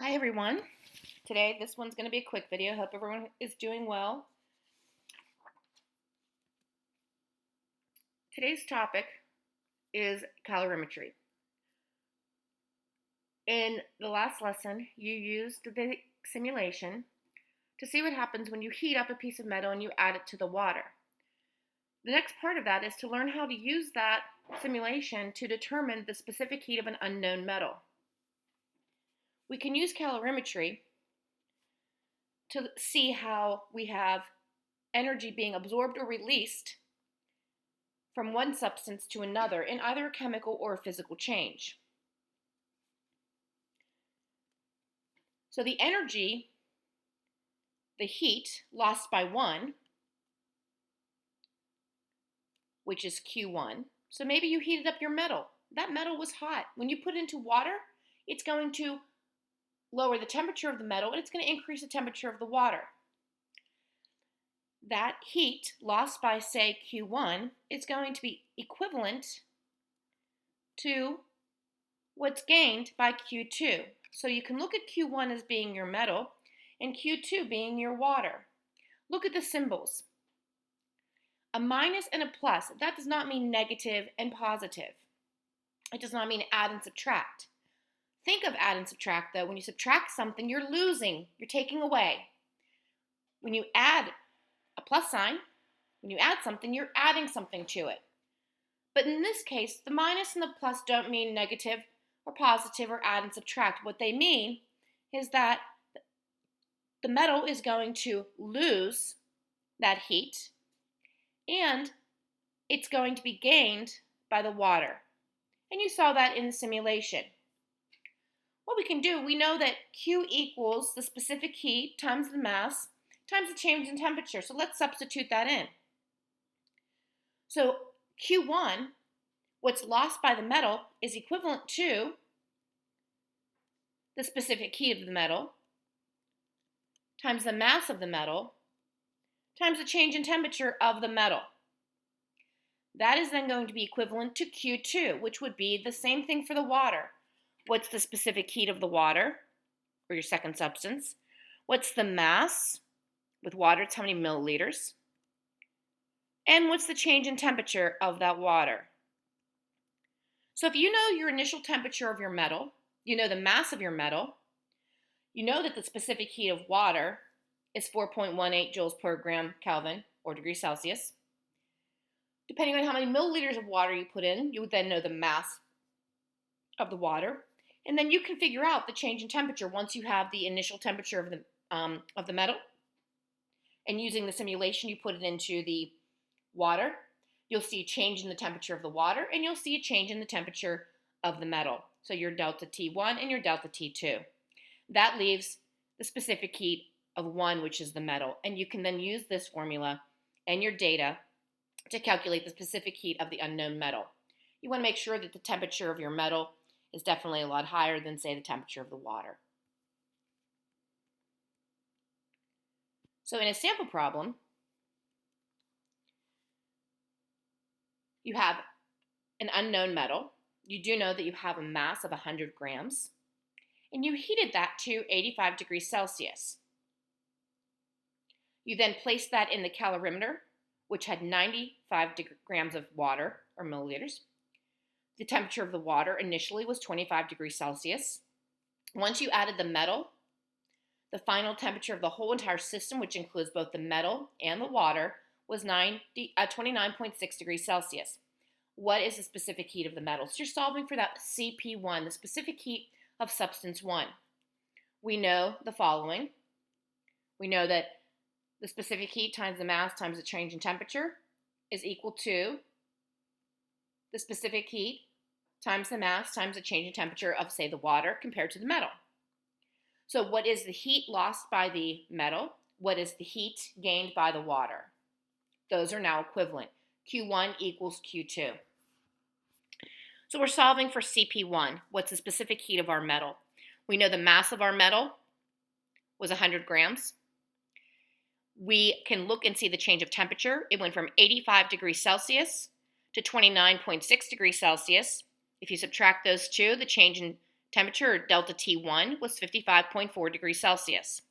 Hi everyone. Today this one's going to be a quick video. Hope everyone is doing well. Today's topic is calorimetry. In the last lesson, you used the simulation to see what happens when you heat up a piece of metal and you add it to the water. The next part of that is to learn how to use that simulation to determine the specific heat of an unknown metal. We can use calorimetry to see how we have energy being absorbed or released from one substance to another in either a chemical or a physical change. So the energy, the heat lost by one, which is Q1. So maybe you heated up your metal. That metal was hot. When you put it into water, it's going to lower the temperature of the metal and it's going to increase the temperature of the water. That heat lost by, say, Q1 is going to be equivalent to what's gained by Q2. So you can look at Q1 as being your metal and Q2 being your water. Look at the symbols. A minus and a plus, that does not mean negative and positive. It does not mean add and subtract. Think of add and subtract, though. When you subtract something, you're losing, you're taking away. When you add a plus sign, when you add something, you're adding something to it. But in this case, the minus and the plus don't mean negative or positive or add and subtract. What they mean is that the metal is going to lose that heat and it's going to be gained by the water. And you saw that in the simulation. What we can do, we know that Q equals the specific heat times the mass times the change in temperature. So let's substitute that in. So Q1, what's lost by the metal, is equivalent to the specific heat of the metal times the mass of the metal times the change in temperature of the metal. That is then going to be equivalent to Q2, which would be the same thing for the water. What's the specific heat of the water, or your second substance? What's the mass? With water, it's how many milliliters. And what's the change in temperature of that water? So if you know your initial temperature of your metal, you know the mass of your metal, you know that the specific heat of water is 4.18 joules per gram Kelvin, or degrees Celsius. Depending on how many milliliters of water you put in, you would then know the mass of the water. And then you can figure out the change in temperature once you have the initial temperature of the metal. And using the simulation, you put it into the water. You'll see a change in the temperature of the water, and you'll see a change in the temperature of the metal. So your delta T1 and your delta T2. That leaves the specific heat of 1, which is the metal. And you can then use this formula and your data to calculate the specific heat of the unknown metal. You want to make sure that the temperature of your metal is definitely a lot higher than, say, the temperature of the water. So in a sample problem, you have an unknown metal. You do know that you have a mass of 100 grams, and you heated that to 85 degrees Celsius. You then placed that in the calorimeter, which had 95 grams of water, or milliliters. The temperature of the water initially was 25 degrees Celsius. Once you added the metal, the final temperature of the whole entire system, which includes both the metal and the water, was 29.6 degrees Celsius. What is the specific heat of the metal? So you're solving for that CP1, the specific heat of substance 1. We know the following. We know that the specific heat times the mass times the change in temperature is equal to the specific heat times the mass times the change in temperature of, say, the water compared to the metal. So what is the heat lost by the metal? What is the heat gained by the water? Those are now equivalent. Q1 equals Q2. So we're solving for CP1. What's the specific heat of our metal? We know the mass of our metal was 100 grams. We can look and see the change of temperature. It went from 85 degrees Celsius to 29.6 degrees Celsius. If you subtract those two, the change in Temperature, delta T1, was 55.4 degrees Celsius.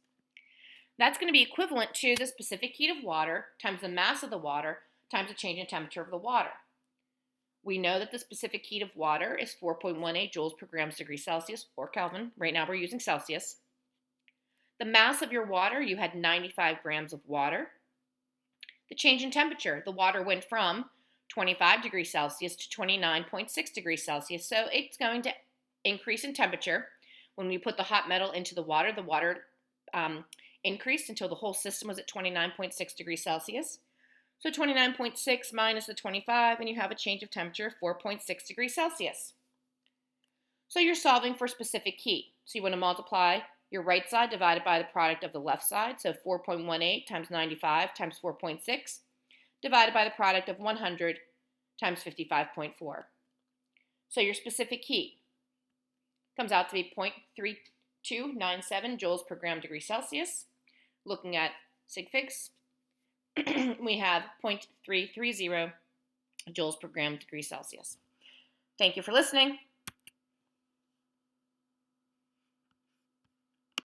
That's going to be equivalent to the specific heat of water times the mass of the water times the change in temperature of the water. We know that the specific heat of water is 4.18 joules per grams degree Celsius, or Kelvin. Right now we're using Celsius. The mass of your water, you had 95 grams of water. The change in temperature, the water went from 25 degrees Celsius to 29.6 degrees Celsius. So it's going to increase in temperature. When we put the hot metal into the water increased until the whole system was at 29.6 degrees Celsius. So 29.6 minus the 25, and you have a change of temperature of 4.6 degrees Celsius. So you're solving for specific heat. So you want to multiply your right side divided by the product of the left side. So 4.18 times 95 times 4.6 divided by the product of 100 times 55.4. So your specific heat comes out to be 0.3297 joules per gram degree Celsius. Looking at sig figs, we have 0.330 joules per gram degree Celsius. Thank you for listening.